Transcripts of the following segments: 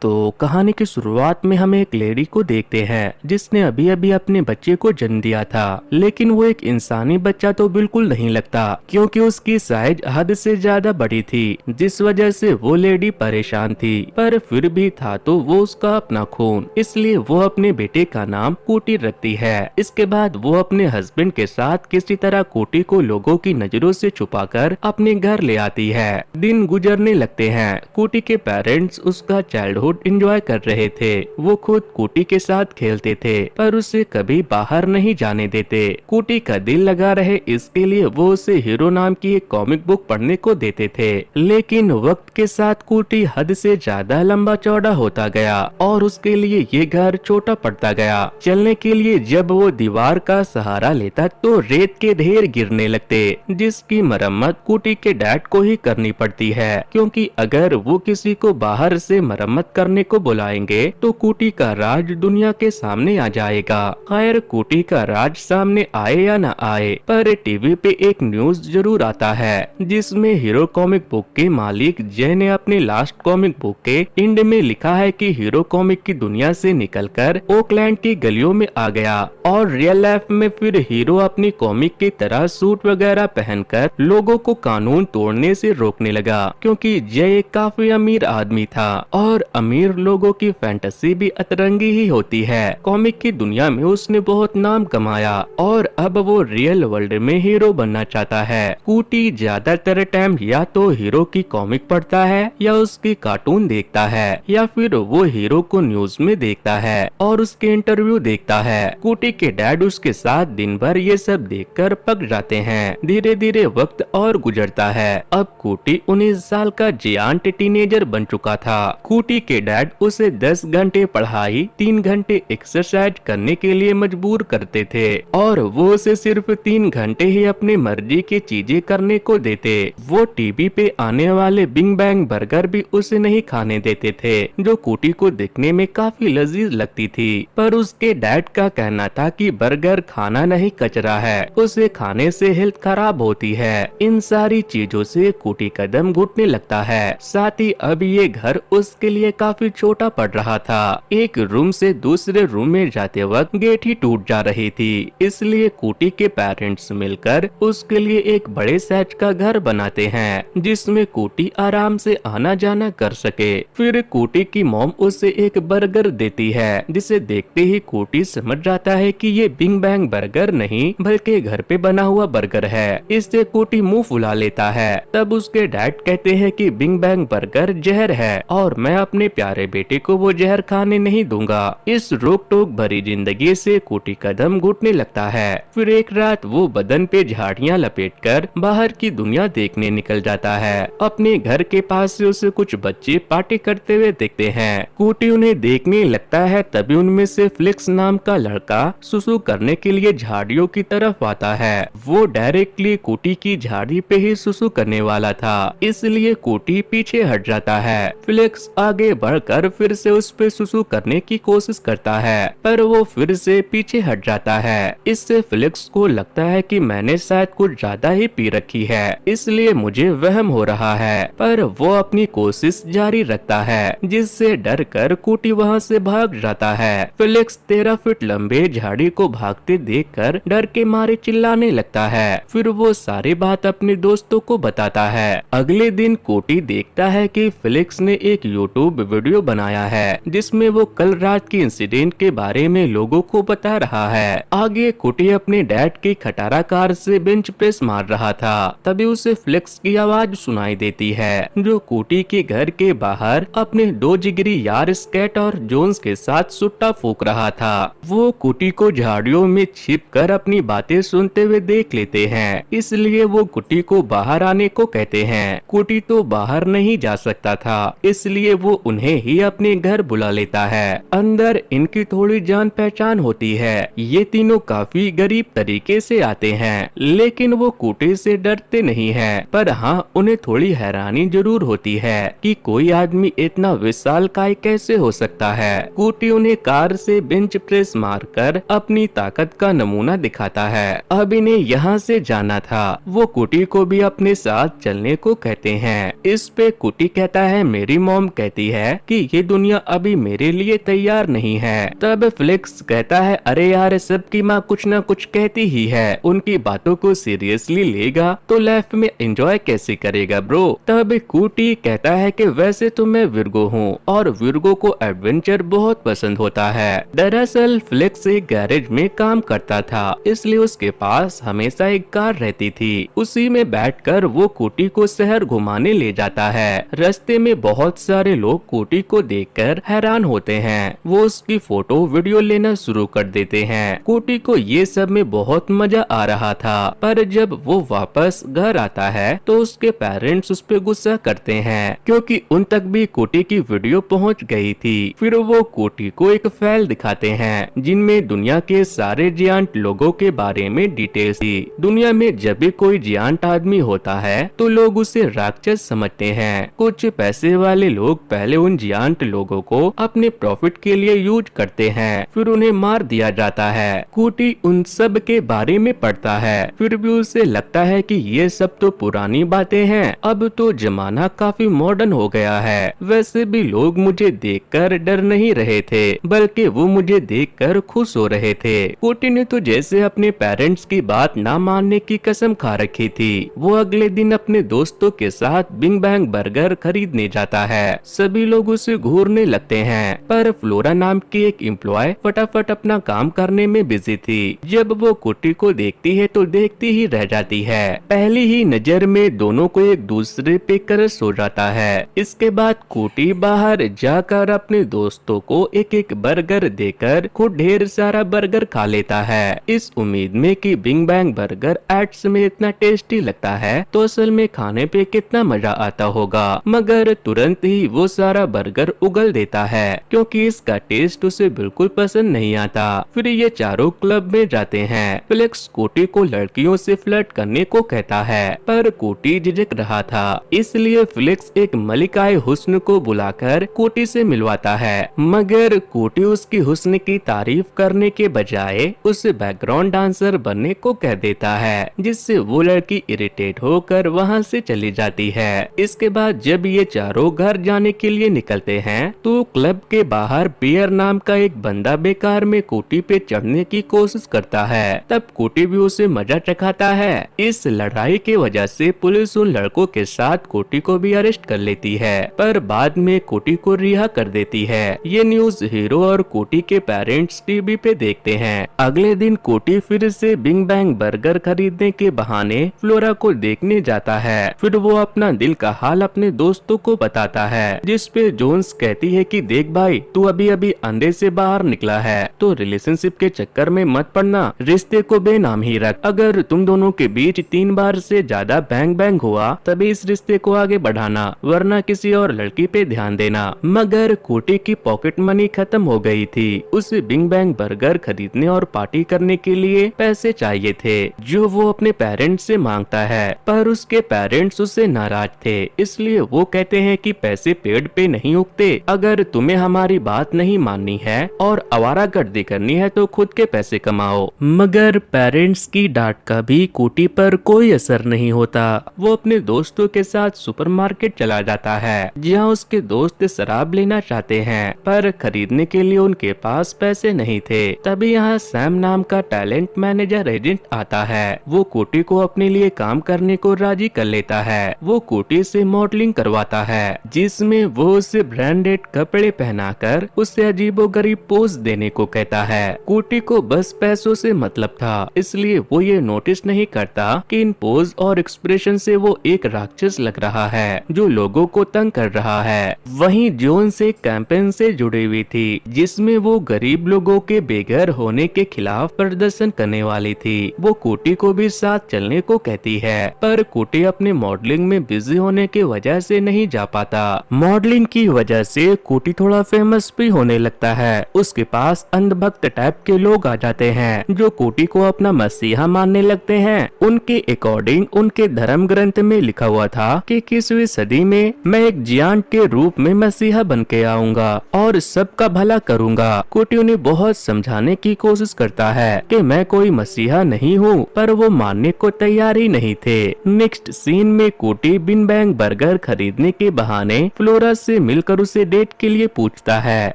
तो कहानी की शुरुआत में हम एक लेडी को देखते हैं जिसने अभी अभी अपने बच्चे को जन्म दिया था, लेकिन वो एक इंसानी बच्चा तो बिल्कुल नहीं लगता क्योंकि उसकी साइज हद से ज्यादा बड़ी थी, जिस वजह से वो लेडी परेशान थी। पर फिर भी था तो वो उसका अपना खून, इसलिए वो अपने बेटे का नाम कूटी रखती है। इसके बाद वो अपने हस्बैंड के साथ किसी तरह कूटी को लोगों की नजरों से छुपाकर अपने घर ले आती है। दिन गुजरने लगते हैं। कूटी के पेरेंट्स उसका चाइल्डहुड एंजॉय कर रहे थे। वो खुद कूटी के साथ खेलते थे पर उसे कभी बाहर नहीं जाने देते। कूटी का दिल लगा रहे इसके लिए वो उसे हीरो नाम की एक कॉमिक बुक पढ़ने को देते थे, लेकिन वक्त के साथ कूटी हद से ज्यादा लंबा चौड़ा होता गया और उसके लिए ये घर छोटा पड़ता गया। चलने के लिए जब वो दीवार का सहारा लेता तो रेत के ढेर गिरने लगते, जिसकी मरम्मत कूटी के डैड को ही करनी पड़ती है, क्योंकि अगर वो किसी को बाहर से मरम्मत करने को बुलाएंगे तो कूटी का राज दुनिया के सामने आ जाएगा। खैर, कूटी का राज सामने आए या न आए, पर टीवी पे एक न्यूज जरूर आता है जिसमें हीरो कॉमिक बुक के मालिक जय ने अपने लास्ट कॉमिक बुक के एंड में लिखा है कि हीरो कॉमिक की दुनिया से निकलकर ओकलैंड की गलियों में आ गया और रियल लाइफ में फिर हीरो अपनी कॉमिक की तरह सूट वगैरह पहनकर लोगों को कानून तोड़ने से रोकने लगा, क्योंकि जय एक काफी अमीर आदमी था और अमीर लोगों की फैंटेसी भी अतरंगी ही होती है। कॉमिक की दुनिया में उसने बहुत नाम कमाया और अब वो रियल वर्ल्ड में हीरो बनना चाहता है। कूटी ज्यादातर टाइम या तो हीरो की कॉमिक पढ़ता है या उसकी कार्टून देखता है या फिर वो हीरो को न्यूज में देखता है और उसके इंटरव्यू देखता है। कूटी के डैड उसके साथ दिन भर ये सब देखकर पक जाते हैं। धीरे धीरे वक्त और गुजरता है। अब कूटी 19 साल का जियांट टीनेजर बन चुका था। कूटी के डैड उसे 10 घंटे पढ़ाई, 3 घंटे एक्सरसाइज करने के लिए मजबूर करते थे और वो उसे सिर्फ 3 घंटे ही अपनी मर्जी की चीजें करने को देते। वो टीवी पे आने वाले बिग बैंग बर्गर भी उसे नहीं खाने देते थे, जो कूटी को देखने में काफी लजीज लगती थी। पर उसके डैड का कहना था कि बर्गर खाना नहीं कचरा है, उसे खाने से हेल्थ खराब होती है। इन सारी चीजों से कूटी कदम घुटने लगता है। साथ ही अब ये घर उसके लिए काफी छोटा पड़ रहा था। एक रूम से दूसरे रूम में जाते वक्त गेट ही टूट जा रही थी, इसलिए कूटी के पेरेंट्स मिलकर उसके लिए एक बड़े साइज का घर बनाते हैं जिसमें कूटी आराम से आना जाना कर सके। फिर कूटी की मॉम उसे एक बर्गर देती है जिसे देखते ही कूटी समझ जाता है कि ये बिग बैंग बर्गर नहीं बल्कि घर पे बना हुआ बर्गर है। इससे कूटी मुंह फुला लेता है। तब उसके डैड कहते हैं कि बिग बैंग बर्गर जहर है और मैं अपने प्यारे बेटे को वो जहर खाने नहीं दूंगा। इस रोक टोक भरी जिंदगी से कूटी कदम घुटने लगता है। फिर एक रात वो बदन पे झाड़ियाँ लपेटकर बाहर की दुनिया देखने निकल जाता है। अपने घर के पास से उसे कुछ बच्चे पार्टी करते हुए देखते हैं। कूटी उन्हें देखने लगता है, तभी उनमें से फ्लिक्स नाम का लड़का सुसु करने के लिए झाड़ियों की तरफ आता है। वो डायरेक्टली कूटी की झाड़ी पे ही सुसु करने वाला था, इसलिए कूटी पीछे हट जाता है। फ्लिक्स आगे बढ़कर फिर से उस पे सुसु करने की कोशिश करता है, पर वो फिर से पीछे हट जाता है। इससे फ्लिक्स को लगता है कि मैंने शायद कुछ ज्यादा ही पी रखी है, इसलिए मुझे वहम हो रहा है, पर वो अपनी कोशिश जारी रखता है, जिससे डर कर कूटी वहाँ से भाग जाता है। फ्लिक्स 13 फीट लंबे झाड़ी को भागते देखकर डर के मारे चिल्लाने लगता है। फिर वो सारी बात अपने दोस्तों को बताता है। अगले दिन कूटी देखता है कि फ्लिक्स ने एक यूट्यूब वीडियो बनाया है जिसमें वो कल रात की इंसिडेंट के बारे में लोगों को बता रहा है। आगे कूटी अपने डैड की खटारा कार से बेंच प्रेस मार रहा था, तभी उसे फ्लिक्स की आवाज सुनाई देती है जो कूटी के घर के बाहर अपने 2 जिगरी यार स्केट और जोन्स के साथ सुट्टा फूक रहा था। वो कूटी को झाड़ियों में छिपकर अपनी बातें सुनते हुए देख लेते हैं, इसलिए वो कूटी को बाहर आने को कहते हैं। कूटी तो बाहर नहीं जा सकता था, इसलिए वो उन्हें ही अपने घर बुला लेता है। अंदर इनकी थोड़ी जान पहचान होती है। ये तीनों काफी गरीब तरीके से आते हैं, लेकिन वो कूटी से डरते नहीं हैं। पर हाँ, उन्हें थोड़ी हैरानी जरूर होती है कि कोई आदमी इतना विशालकाय कैसे हो सकता है। कूटी उन्हें कार से बेंच प्रेस मारकर अपनी ताकत का नमूना दिखाता है। अब इन्हें यहाँ से जाना था। वो कूटी को भी अपने साथ चलने को कहते हैं। इस पे कूटी कहता है, मेरी मॉम कहती है कि ये दुनिया अभी मेरे लिए तैयार नहीं है। तब फ्लेक्स कहता है, अरे यार, सबकी माँ कुछ ना कुछ कहती ही है, उनकी बातों को सीरियसली लेगा तो लाइफ में एंजॉय कैसे करेगा ब्रो। तब कूटी कहता है कि वैसे तो मैं विर्गो हूँ और विर्गो को एडवेंचर बहुत पसंद होता है। दरअसल फ्लेक्स एक गैरेज में काम करता था, इसलिए उसके पास हमेशा एक कार रहती थी। उसी में बैठकर वो कूटी को शहर घुमाने ले जाता है। रास्ते में बहुत सारे लोग कूटी को देखकर हैरान होते हैं। वो उसकी फोटो वीडियो लेना शुरू कर देते हैं। कूटी को ये सब में बहुत मजा आ रहा था, पर जब वो वापस घर आता है तो उसके पेरेंट्स उस पे गुस्सा करते हैं, क्योंकि उन तक भी कूटी की वीडियो पहुंच गई थी। फिर वो कूटी को एक फाइल दिखाते हैं जिनमें दुनिया के सारे जियांट लोगों के बारे में डिटेल्स थी। दुनिया में जब भी कोई जियांट आदमी होता है तो लोग उसे राक्षस समझते हैं। कुछ पैसे वाले लोग पहले उन जियांट लोगों को अपने प्रॉफिट के लिए यूज करते हैं, फिर उन्हें मार दिया जाता है। कूटी उन सब के बारे में पढ़ता है, फिर भी उसे लगता है कि ये सब तो पुरानी बातें हैं, अब तो जमाना काफी मॉडर्न हो गया है। वैसे भी लोग मुझे देखकर डर नहीं रहे थे, बल्कि वो मुझे देखकर खुश हो रहे थे। कूटी ने तो जैसे अपने पेरेंट्स की बात ना मानने की कसम खा रखी थी। वो अगले दिन अपने दोस्तों के साथ बिग बैंग बर्गर खरीदने जाता है। सभी लोग उसे घूरने लगते हैं, पर फ्लोरा नाम की एक एम्प्लॉय फटाफट अपना काम करने में बिजी थी। जब वो कूटी को देखती है तो देखती ही रह जाती है। पहली ही नजर में दोनों को एक दूसरे पे क्रश हो जाता है। इसके बाद कूटी बाहर जाकर अपने दोस्तों को एक एक बर्गर देकर खुद ढेर सारा बर्गर खा लेता है, इस उम्मीद में कि बिग बैंग बर्गर एड्स में इतना टेस्टी लगता है तो असल में खाने पे कितना मजा आता होगा। मगर तुरंत ही वो सारा बर्गर उगल देता है, क्योंकि इसका टेस्ट उसे बिल्कुल पसंद नहीं आता। फिर ये चारों क्लब में जाते हैं। फ्लेक्स कूटी को लड़कियों से फ्लर्ट करने को कहता है, पर कूटी झिझक रहा था, इसलिए फ्लेक्स एक मलिकाए हुस्न को बुलाकर कूटी से मिलवाता है। मगर कूटी उसकी हुस्न की तारीफ करने के बजाय उसे बैकग्राउंड डांसर बनने को कह देता है, जिससे वो लड़की इरिटेट होकर वहाँ से चली जाती है। इसके बाद जब ये चारों घर जाने के लिए निकलते हैं तो क्लब के बाहर बियर नाम का एक बंदा बेकार में कूटी पे चढ़ने की कोशिश करता है। तब कूटी भी उसे मजा चखाता है। इस लड़ाई की वजह से पुलिस उन लड़कों के साथ कूटी को भी अरेस्ट कर लेती है, पर बाद में कूटी को रिहा कर देती है। ये न्यूज हीरो और कूटी के पेरेंट्स टीवी पे देखते हैं। अगले दिन कूटी फिर से बिग बैंग बर्गर खरीदने के बहाने फ्लोरा को देखने जाता है। फिर वो अपना दिल का हाल अपने दोस्तों को बताता है, जिस पे जोन्स कहती है कि देख भाई, तू अभी अभी अंधे से बाहर निकला है तो रिलेशनशिप के चक्कर में मत पड़ना, रिश्ते को बेनाम ही रख। अगर तुम दोनों के बीच 3 बार से ज्यादा बैंग बैंग हुआ तभी इस रिश्ते को आगे बढ़ाना, वरना किसी और लड़की पे ध्यान देना। मगर कूटी की पॉकेट मनी खत्म हो गई थी। उसे बिग बैंग बर्गर खरीदने और पार्टी करने के लिए पैसे चाहिए थे, जो वो अपने पेरेंट्स से मांगता है, पर उसके पेरेंट्स उससे नाराज थे, इसलिए वो कहते हैं कि पैसे पेड़ पे नहीं उगते, अगर तुम्हें हमारी बात नहीं माननी है और आवारागर्दी करनी है तो खुद के पैसे कमाओ। मगर पेरेंट्स की डांट का भी कूटी पर कोई असर नहीं होता। वो अपने दोस्तों के साथ सुपरमार्केट चला जाता है, जहाँ उसके दोस्त शराब लेना चाहते हैं, पर खरीदने के लिए उनके पास पैसे नहीं थे। तभी यहाँ सैम नाम का टैलेंट मैनेजर एजेंट आता है। वो कूटी को अपने लिए काम करने को राजी कर लेता है। वो कूटी से मॉडलिंग करवाता है, जिसमें वो उसे ब्रांडेड कपड़े पहनाकर उसे अजीबोगरीब पोज देने को कहता है। कूटी को बस पैसों से मतलब था, इसलिए वो ये नोटिस नहीं करता कि इन पोज और एक्सप्रेशन से वो एक राक्षस लग रहा है जो लोगों को तंग कर रहा है। वहीं जोन्स एक कैंपेन से जुड़ी हुई थी, जिसमें वो गरीब लोगों के बेघर होने के खिलाफ प्रदर्शन करने वाली थी। वो कूटी को भी साथ चलने को कहती है, पर कूटी अपने मॉडलिंग में बिजी होने की वजह से नहीं जा पाता। मॉडलिंग की वजह से कूटी थोड़ा फेमस भी होने लगता है। उसके पास अंधभक्त टाइप के लोग आ जाते हैं जो कूटी को अपना मसीहा मानने लगते हैं। उनके अकॉर्डिंग उनके धर्म ग्रंथ में लिखा हुआ था कि 21वीं सदी में मैं एक जियांट के रूप में मसीहा बन के आऊंगा और सबका भला करूंगा। कूटी उन्हें बहुत समझाने की कोशिश करता है कि मैं कोई मसीहा नहीं हूँ, पर वो मानने को तैयार ही नहीं थे। नेक्स्ट सीन में कूटी बिग बैंग बर्गर खरीदने के बहाने फ्लोरा से से मिलकर उसे डेट के लिए पूछता है,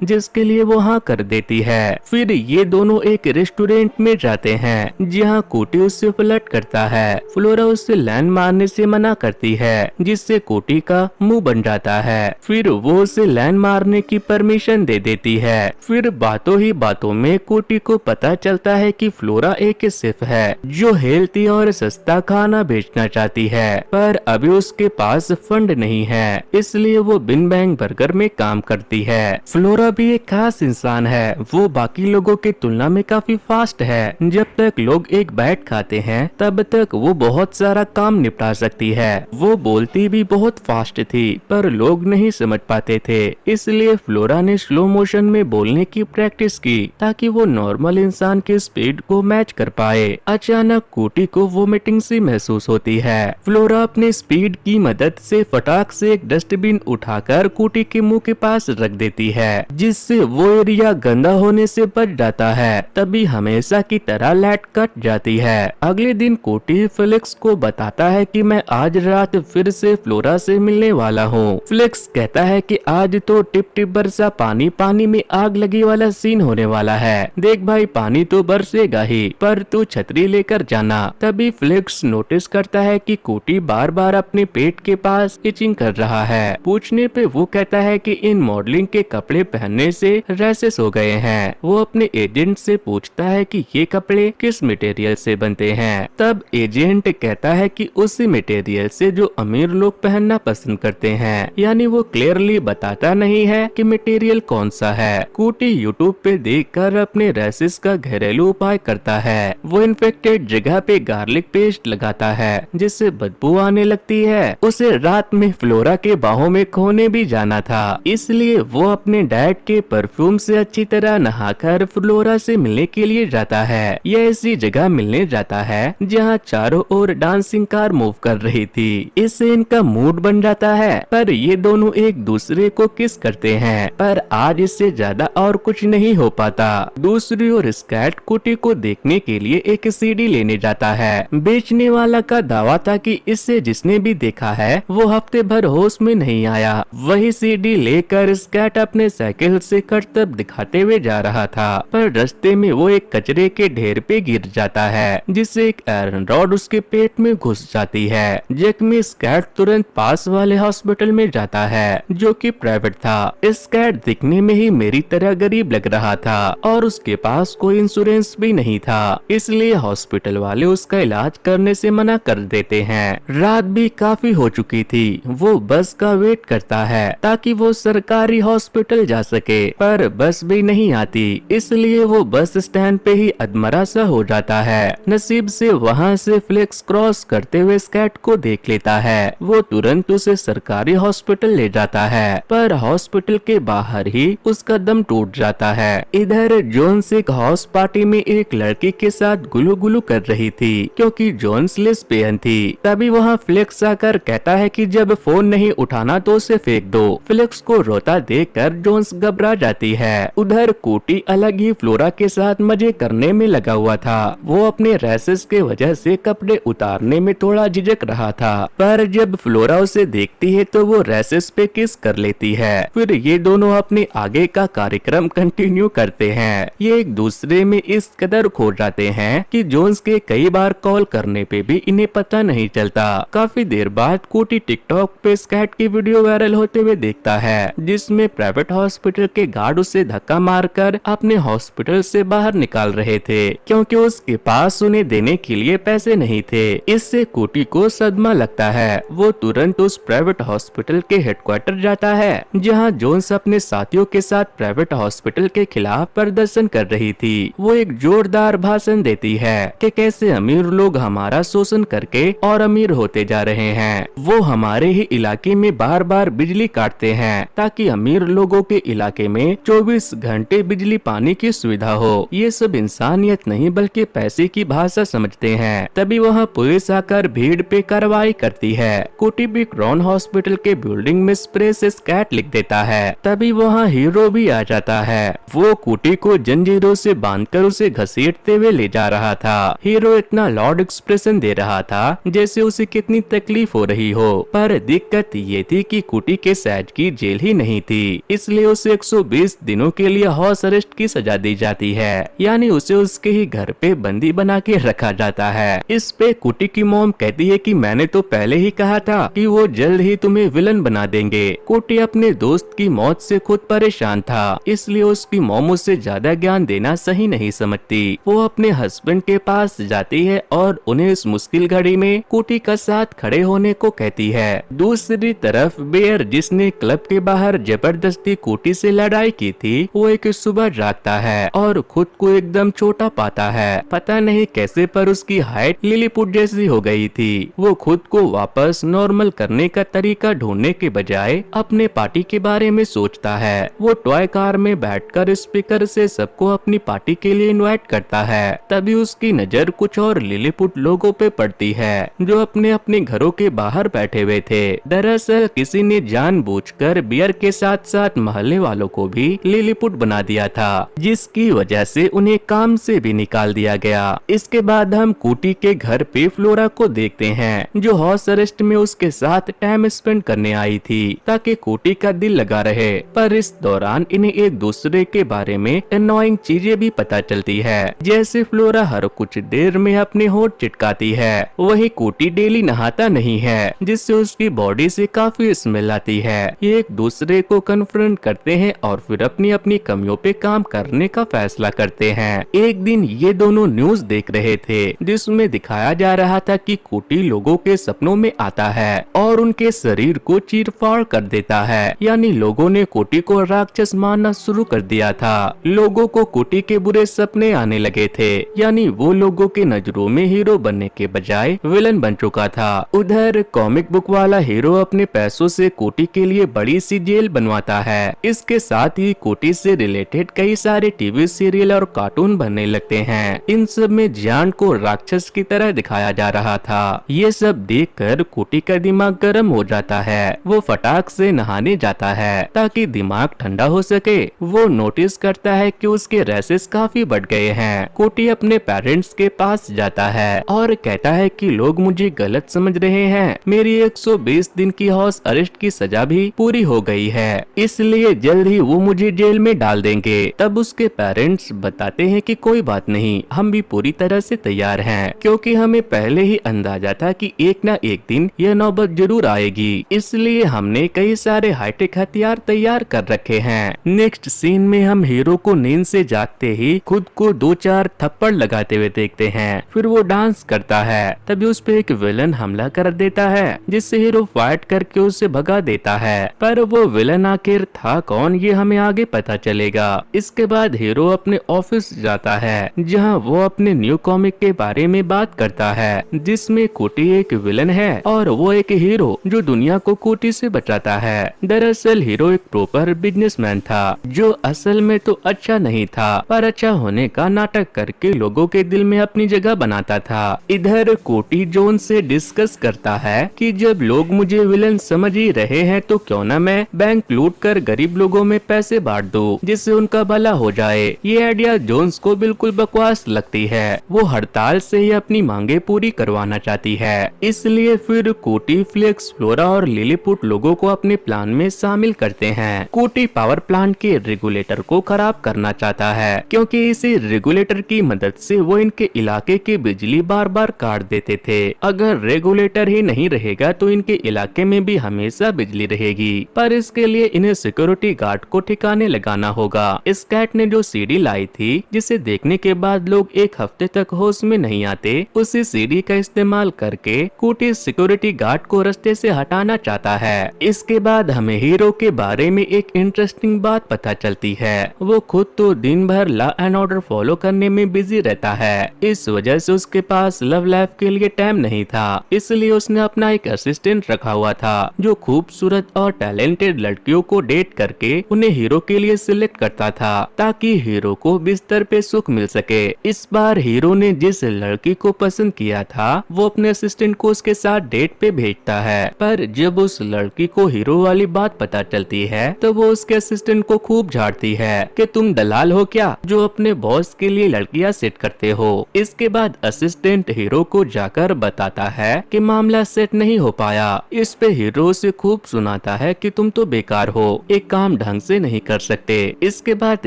जिसके लिए वो हाँ कर देती है। फिर ये दोनों एक रेस्टोरेंट में जाते हैं, जहाँ कोटी उससे फ्लर्ट करता है। फ्लोरा उससे लाइन मारने से मना करती है, जिससे कोटी का मुंह बन जाता है। फिर वो उसे लाइन मारने की परमिशन दे देती है। फिर बातों ही बातों में कोटी को पता चलता है कि फ्लोरा एक शेफ है जो हेल्थी और सस्ता खाना बेचना चाहती है, पर अभी उसके पास फंड नहीं है, इसलिए वो बिन बैंग बर्गर में काम करती है। फ्लोरा भी एक खास इंसान है, वो बाकी लोगों की तुलना में काफी फास्ट है। जब तक लोग एक बाइट खाते हैं तब तक वो बहुत सारा काम निपटा सकती है। वो बोलती भी बहुत फास्ट थी, पर लोग नहीं समझ पाते थे, इसलिए फ्लोरा ने स्लो मोशन में बोलने की प्रैक्टिस की ताकि वो नॉर्मल इंसान के स्पीड को मैच कर पाए। अचानक कोटी को वोमिटिंग सी महसूस होती है। फ्लोरा अपने स्पीड की मदद से फटाक से एक डस्टबिन उठाकर कोटी के मुंह के पास रख देती है, जिससे वो एरिया गंदा होने से बच जाता है। तभी हमेशा की तरह लाइट कट जाती है। अगले दिन कोटी फ्लेक्स को बताता है कि मैं आज रात फिर से फ्लोरा से मिलने वाला हूँ। फ्लेक्स कहता है कि आज तो टिप टिप बरसा पानी, पानी में आग लगी वाला सीन होने वाला है। देख भाई, पानी तो बरसेगा ही, पर तू छतरी लेकर जाना। तभी फ्लेक्स नोटिस करता है कि कोटी बार बार अपने पेट के पास इचिंग कर रहा है। पूछने पे वो कहता है कि इन मॉडलिंग के कपड़े पहनने से रैशेस हो गए हैं। वो अपने एजेंट से पूछता है कि ये कपड़े किस मटेरियल से बनते हैं। तब एजेंट कहता है कि उसी मटेरियल से जो अमीर लोग पहनना पसंद करते हैं, यानी वो क्लियरली बताता नहीं है कि मटेरियल कौन सा है। कोटी यूट्यूब पे देखकर अपने रैशेस का घरेलू उपाय करता है। वो इन्फेक्टेड जगह पे गार्लिक पेस्ट लगाता है, जिससे बदबू आने लगती है। उसे रात में फ्लोरा के बाहों में खोने भी जाना था, इसलिए वो अपने डैड के परफ्यूम से अच्छी तरह नहाकर फ्लोरा से मिलने के लिए जाता है। यह ऐसी जगह मिलने जाता है जहाँ चारों ओर डांसिंग कार मूव कर रही थी। इससे इनका मूड बन जाता है, पर ये दोनों एक दूसरे को किस करते हैं, पर आज इससे ज्यादा और कुछ नहीं हो पाता। दूसरी ओर स्कैट कोटी को देखने के लिए एक सीडी लेने जाता है। बेचने वाला का दावा था कि इससे जिसने भी देखा है वो हफ्ते भर होश में नहीं आया। वही सीडी लेकर स्कैट अपने साइकिल से करतब दिखाते हुए जा रहा था, पर रास्ते में वो एक कचरे के ढेर पे गिर जाता है, जिससे एक आयरन रॉड उसके पेट में घुस जाती है। जख्मी स्कैट तुरंत पास वाले हॉस्पिटल में जाता है, जो कि प्राइवेट था। स्कैट दिखने में ही मेरी तरह गरीब लग रहा था और उसके पास कोई इंश्योरेंस भी नहीं था, इसलिए हॉस्पिटल वाले उसका इलाज करने से मना कर देते हैं। रात भी काफी हो चुकी थी। वो बस का वेट करता है ताकि वो सरकारी हॉस्पिटल जा सके, पर बस भी नहीं आती, इसलिए वो बस स्टैंड पे ही अधमरा सा हो जाता है। नसीब से वहाँ से फ्लेक्स क्रॉस करते हुए स्कैट को देख लेता है। वो तुरंत उसे सरकारी हॉस्पिटल ले जाता है, पर हॉस्पिटल के बाहर ही उसका दम टूट जाता है। इधर जोन्स एक हाउस पार्टी में एक लड़की के साथ गुलू गुलू कर रही थी, क्योंकि जोन्स लेस्बियन थी। तभी वहाँ फ्लेक्स आकर कहता है कि जब फोन नहीं उठाना तो उसे फेंक दो। फ्लेक्स को रोता देखकर जोन्स घबरा जाती है। उधर कोटी अलग ही फ्लोरा के साथ मजे करने में लगा हुआ था। वो अपने रैशेस के वजह से कपड़े उतारने में थोड़ा झिझक रहा था, पर जब फ्लोरा उसे देखती है तो वो रैशेस पे किस कर लेती है। फिर ये दोनों अपने आगे का कार्यक्रम कंटिन्यू करते हैं। ये एक दूसरे में इस कदर खो जाते हैं कि जोन्स के कई बार कॉल करने पे भी इन्हें पता नहीं चलता। काफी देर बाद कोटी टिकटॉक पे स्कैट की वीडियो वायरल होते हुए देखता है, जिसमें प्राइवेट हॉस्पिटल के गार्ड उसे धक्का मारकर अपने हॉस्पिटल से बाहर निकाल रहे थे, क्योंकि उसके पास उन्हें देने के लिए पैसे नहीं थे। इससे कोटी को सदमा लगता है। वो तुरंत उस प्राइवेट हॉस्पिटल के हेडक्वार्टर जाता है, जहां जोन्स अपने साथियों के साथ प्राइवेट हॉस्पिटल के खिलाफ प्रदर्शन कर रही थी। वो एक जोरदार भाषण देती है कि कैसे अमीर लोग हमारा शोषण करके और अमीर होते जा रहे हैं। वो हमारे ही इलाके में बार बार बिजली काटते हैं ताकि अमीर लोगों के इलाके में 24 घंटे बिजली पानी की सुविधा हो। ये सब इंसानियत नहीं बल्कि पैसे की भाषा समझते हैं। तभी वहाँ पुलिस आकर भीड़ पे कार्रवाई करती है। कोटी भी क्राउन हॉस्पिटल के बिल्डिंग में स्प्रे से स्कैट लिख देता है। तभी वहाँ हीरो भी आ जाता है। वो कोटी को जंजीरों से बांधकर उसे घसीटते हुए ले जा रहा था। हीरो इतना लाउड एक्सप्रेशन दे रहा था जैसे उसे कितनी तकलीफ हो रही हो, पर दिक्कत ये थी कि कोटी के साइज की जेल ही नहीं थी, इसलिए उसे 120 दिनों के लिए हाउस अरेस्ट की सजा दी जाती है, यानी उसे उसके ही घर पे बंदी बना के रखा जाता है। इस पे कुटी की मॉम कहती है कि मैंने तो पहले ही कहा था कि वो जल्द ही तुम्हें विलन बना देंगे। कुटी अपने दोस्त की मौत से खुद परेशान था, इसलिए उसकी मॉम उसे ज्यादा ज्ञान देना सही नहीं समझती। वो अपने हस्बैंड के पास जाती है और उन्हें इस मुश्किल घड़ी में कुटी का साथ खड़े होने को कहती है। दूसरी तरफ बेयर, जिसने क्लब के बाहर जबरदस्ती कुटी से लड़ाई की थी, वो एक सुबह जागता है और खुद को एकदम छोटा पाता है। पता नहीं कैसे पर उसकी हाइट लिलीपुट जैसी हो गई थी। वो खुद को वापस नॉर्मल करने का तरीका ढूंढने के बजाय अपने पार्टी के बारे में सोचता है। वो टॉय कार में बैठकर स्पीकर से सबको अपनी पार्टी के लिए इनवाइट करता है। तभी उसकी नजर कुछ और लिलीपुट लोगों पे पड़ती है जो अपने अपने घरों के बाहर बैठे हुए थे। दरअसल किसी ने जानबूझकर बियर के साथ साथ मोहल्ले वालों को भी लिलीपुट बना दिया था, जिसकी वजह से उन्हें काम से भी निकाल दिया गया। इसके बाद हम कुटी के घर पे फ्लोरा को देखते हैं, जो हाउस अरेस्ट में उसके साथ टाइम स्पेंड करने आई थी ताकि कुटी का दिल लगा रहे। पर इस दौरान इन्हें एक दूसरे के बारे में अननोइंग चीजें भी पता चलती है, जैसे फ्लोरा हर कुछ देर में अपने होंठ चिटकाती है, वही कुटी डेली नहाता नहीं है, जिससे उसकी बॉडी से काफी स्मेल आती है। ये एक दूसरे को कन्फ्रंट करते हैं और फिर अपनी अपनी कमियों पे काम करने का फैसला करते हैं। एक दिन ये दोनों न्यूज देख रहे थे, जिसमें दिखाया जा रहा था कि कुटी लोगों के सपनों में आता है और उनके शरीर को चीर-फाड़ कर देता है, यानी लोगों ने कुटी को राक्षस मानना शुरू कर दिया था। लोगों को कुटी के बुरे सपने आने लगे थे, यानी वो लोगों के नजरों में हीरो बनने के बजाय विलन बन चुका था। उधर कॉमिक बुक वाला हीरो अपने पैसों से कुटी के लिए बड़ी सी जेल बनवाता है। इसके साथ ही कुटी से रिलेटेड कई सारे टीवी सीरियल और कार्टून बनने लगते हैं। इन सब में जान को राक्षस की तरह दिखाया जा रहा था। ये सब देखकर कुटी का दिमाग गर्म हो जाता है। वो फटाक से नहाने जाता है ताकि दिमाग ठंडा हो सके। वो नोटिस करता है कि उसके रैसेस काफी बढ़ गए हैं। कुटी अपने पेरेंट्स के पास जाता है और कहता है कि लोग मुझे गलत समझ रहे हैं। मेरी 120 दिन की हाउस अरेस्ट की सजा भी पूरी हो गई है, इसलिए जल्द ही वो मुझे जेल में डाल देंगे। तब उसके पेरेंट्स बताते हैं कि कोई बात नहीं, हम भी पूरी तरह से तैयार हैं, क्योंकि हमें पहले ही अंदाजा था कि एक ना एक दिन यह नौबत जरूर आएगी, इसलिए हमने कई सारे हाईटेक हथियार तैयार कर रखे हैं। नेक्स्ट सीन में हम हीरो को नींद से जागते ही खुद को 2-4 थप्पड़ लगाते हुए देखते हैं। फिर वो डांस करता है, तभी उस पे एक विलन हमला कर देता है, जिससे हीरो फाइट करके उसे भगा देता है। पर वो विलन आखिर था कौन, ये हमें आगे पता चलेगा। इसके बाद हीरो अपने ऑफिस जाता है, जहां वो अपने न्यू कॉमिक के बारे में बात करता है, जिसमें कुटी एक विलन है और वो एक हीरो जो दुनिया को कुटी से बचाता है। दरअसल हीरो एक प्रॉपर बिजनेसमैन था, जो असल में तो अच्छा नहीं था, पर अच्छा होने का नाटक करके लोगों के दिल में अपनी जगह बनाता था। इधर कुटी जोन से डिस्कस करता है कि जब लोग मुझे विलन समझ ही रहे हैं, तो क्यों न मैं बैंक लूट कर गरीब लोगों में पैसे बांट दूं, जिससे उनका भला हो जाए। ये आइडिया जोन्स को बिल्कुल बकवास लगती है। वो हड़ताल से ही अपनी मांगे पूरी करवाना चाहती है, इसलिए फिर कुटी, फ्लेक्स, फ्लोरा और लिलीपुट लोगों को अपने प्लान में शामिल करते हैं। कुटी पावर प्लांट के रेगुलेटर को खराब करना चाहता है, क्योंकि इसी रेगुलेटर की मदद से वो इनके इलाके की बिजली बार बार काट देते थे। अगर रेगुलेटर ही नहीं रहेगा तो इनके इलाके में भी हमेशा बिजली रहेगी, पर इसके लिए इन्हें सिक्योरिटी गार्ड को ठिकाने लगाना होगा। इस कैट ने जो सीडी लाई थी, जिसे देखने के बाद लोग एक हफ्ते तक होश में नहीं आते, उसी सीडी का इस्तेमाल करके कुटी सिक्योरिटी गार्ड को रास्ते से हटाना चाहता है। इसके बाद हमें हीरो के बारे में एक इंटरेस्टिंग बात पता चलती है। वो खुद तो दिन भर लॉ एंड ऑर्डर फॉलो करने में बिजी रहता है। इस वजह से उसके पास लव लाइफ के लिए टाइम नहीं था, इसलिए उसने अपना एक असिस्टेंट रखा हुआ था, जो खूबसूरत और टैलेंटेड लड़कियों को डेट करके उन्हें हीरो के लिए सिलेक्ट करता था, ताकि हीरो को बिस्तर पे सुख मिल सके। इस बार हीरो ने जिस लड़की को पसंद किया था, वो अपने असिस्टेंट को उसके साथ डेट पे भेजता है। पर जब उस लड़की को हीरो वाली बात पता चलती है, तो वो उसके असिस्टेंट को खूब झाड़ती है कि तुम दलाल हो क्या, जो अपने बॉस के लिए लड़कियां सेट करते हो। इसके बाद असिस्टेंट हीरो को जाकर बताता है कि मामला सेट नहीं हो पाया। इस पे हीरो से खूब सुना सुनाता है कि तुम तो बेकार हो, एक काम ढंग से नहीं कर सकते। इसके बाद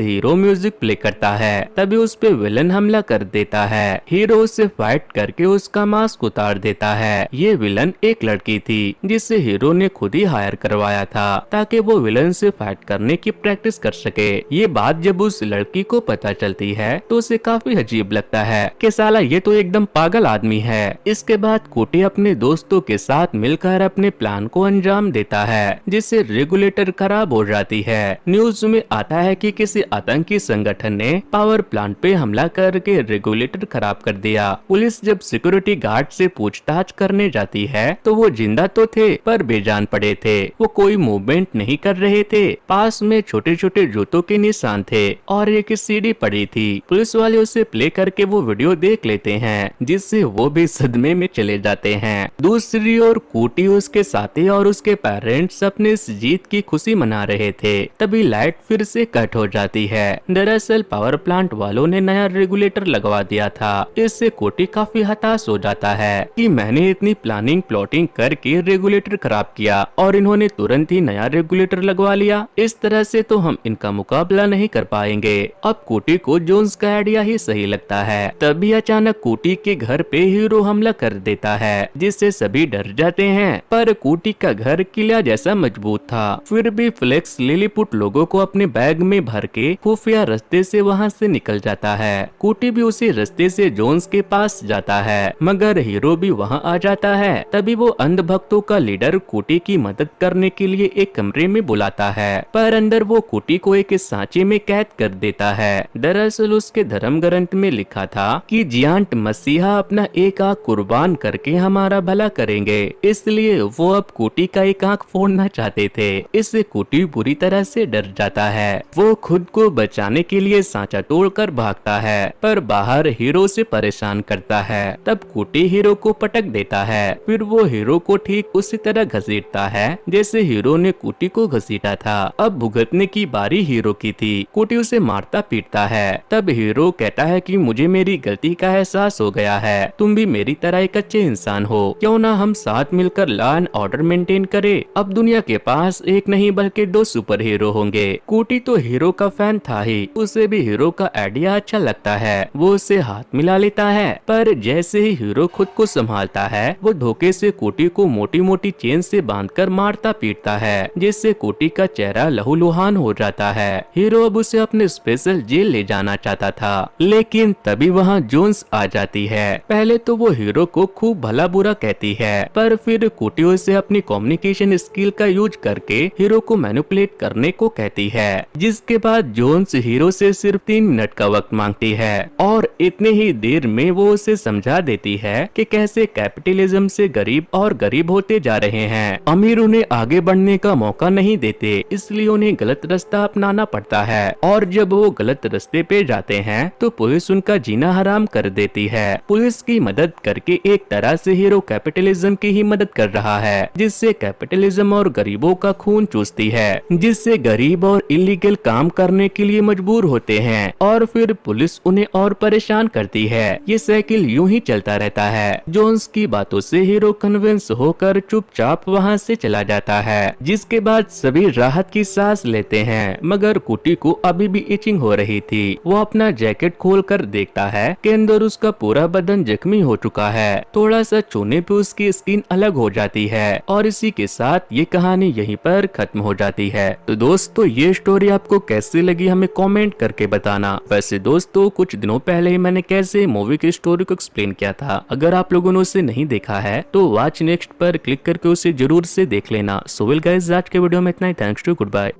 हीरो म्यूजिक प्ले करता है, तभी उस पे विलन हमला कर देता है। हीरो उससे फाइट करके उसका मास्क उतार देता है। ये विलन एक लड़की थी जिसे हीरो ने खुद ही हायर करवाया था ताकि वो विलन से फाइट करने की प्रैक्टिस कर सके। ये बात जब उस लड़की को पता चलती है तो उसे काफी अजीब लगता है कि साला ये तो एकदम पागल आदमी है। इसके बाद कोटी अपने दोस्तों के साथ मिलकर अपने प्लान को अंजाम देता है, जिससे रेगुलेटर खराब हो जाती है। न्यूज में आता है कि किसी आतंकी संगठन ने पावर प्लांट पे हमला करके रेगुलेटर खराब कर दिया। पुलिस जब सिक्योरिटी गार्ड से पूछताछ करने जाती है तो वो जिंदा तो थे पर बेजान पड़े थे। वो कोई मूवमेंट नहीं कर रहे थे। पास में छोटे छोटे जूतों के निशान थे और एक सीडी पड़ी थी। पुलिस वाले उसे प्ले करके वो वीडियो देख लेते हैं, जिससे वो भी सदमे में चले जाते हैं। दूसरी ओर कूटी, उसके साथी और उसके पेरेंट्स अपने इस जीत की खुशी मना रहे थे। तभी लाइट फिर से कट हो जाती है। दरअसल पावर प्लांट वालों ने नया रेगुलेटर लगवा दिया था। इससे कोटी काफी हताश हो जाता है कि मैंने इतनी प्लानिंग प्लॉटिंग करके रेगुलेटर खराब किया और इन्होंने तुरंत ही नया रेगुलेटर लगवा लिया। इस तरह से तो हम इनका मुकाबला नहीं कर पाएंगे। अब कोटी को जोन्स का आइडिया ही सही लगता है। तभी अचानक कोटी के घर पे हीरो हमला कर देता है, जिससे सभी डर जाते हैं। पर कोटी का घर किला जैसा मजबूत था। फिर भी फ्लेक्स लिलीपुट लोगों को अपने बैग में भर के खुफिया रास्ते से वहाँ से निकल जाता है। कोटी भी उसी रास्ते से जोन्स के पास जाता है, मगर हीरो भी वहाँ आ जाता है। तभी वो अंधभक्तों का लीडर कोटी की मदद करने के लिए एक कमरे में बुलाता है, पर अंदर वो कोटी को एक सांचे में कैद कर देता है। दरअसल उसके धर्म ग्रंथ में लिखा था कि जियांट मसीहा अपना एक आंख कुर्बान करके हमारा भला करेंगे, इसलिए वो अब कोटी का एक आंख फोड़ना चाहते थे। इससे कोटी बुरी तरह से डर जाता है। वो खुद को बचाने के लिए सांचा तोड़कर भागता है, पर बाहर हीरो से परेशान करता है। तब कोटी हीरो को पटक देता है। फिर वो हीरो को ठीक उसी तरह घसीटता है जैसे हीरो ने कोटी को घसीटा था। अब भुगतने की बारी हीरो की थी। कोटी उसे मारता पीटता है। तब हीरो कहता है कि मुझे मेरी गलती का एहसास हो गया है, तुम भी मेरी तरह एक अच्छे इंसान हो, क्यों ना हम साथ मिलकर लॉ एंड ऑर्डर मेंटेन करें। अब दुनिया के पास एक नहीं बल्कि 2 सुपर हीरो होंगे। कोटी तो हीरो का फैन था ही, उसे भी हीरो का आइडिया अच्छा लगता है। वो उससे हाथ मिला लेता है, पर जैसे ही हीरो खुद को संभालता है वो धोखे से कोटी को मोटी मोटी चेन से बांधकर मारता पीटता है, जिससे कोटी का चेहरा लहूलुहान हो जाता है। हीरो अब उसे अपने स्पेशल जेल ले जाना चाहता था, लेकिन तभी वहाँ जोन्स आ जाती है। पहले तो वो हीरो को खूब भला बुरा कहती है, पर फिर कोटी उसे अपनी कम्युनिकेशन स्किल का यूज करके हीरो को मैनिपुलेट करने को कहती है। जिसके बाद जोन्स हीरो से सिर्फ 3 मिनट का वक्त मांगती है और इतने ही देर में वो उसे समझा देती है कि कैसे कैपिटलिज्म से गरीब और गरीब होते जा रहे हैं। अमीर उन्हें आगे बढ़ने का मौका नहीं देते, इसलिए उन्हें गलत रास्ता अपनाना पड़ता है और जब वो गलत रास्ते पे जाते हैं तो पुलिस उनका जीना हराम कर देती है। पुलिस की मदद करके एक तरह से हीरो कैपिटलिज्म की ही मदद कर रहा है, जिससे कैपिटलिज्म और गरीबों का खून चूसती है, जिससे गरीब और इलीगल काम करने के लिए मजबूर होते हैं और फिर पुलिस उन्हें और परेशान करती है। ये साइकिल यूं ही चलता रहता है। जोन्स की बातों से हीरो कन्विंस होकर चुपचाप वहाँ से चला जाता है, जिसके बाद सभी राहत की सांस लेते हैं। मगर कोटी को अभी भी इचिंग हो रही थी। वो अपना जैकेट खोलकर देखता है कि अंदर उसका पूरा बदन जख्मी हो चुका है। थोड़ा सा छूने पे उसकी स्किन अलग हो जाती है और इसी के साथ ये कहानी यहीं पर खत्म हो जाती है। तो दोस्तों ये स्टोरी आपको कैसी लगी हमें कमेंट करके बताना। वैसे दोस्तों कुछ दिनों पहले ही मैंने कैसे मूवी की स्टोरी को एक्सप्लेन किया था, अगर आप लोगों ने उसे नहीं देखा है तो वॉच नेक्स्ट पर क्लिक करके उसे जरूर से देख लेना। सो वेल गाइस, आज के वीडियो में इतना ही। Thanks to, good bye.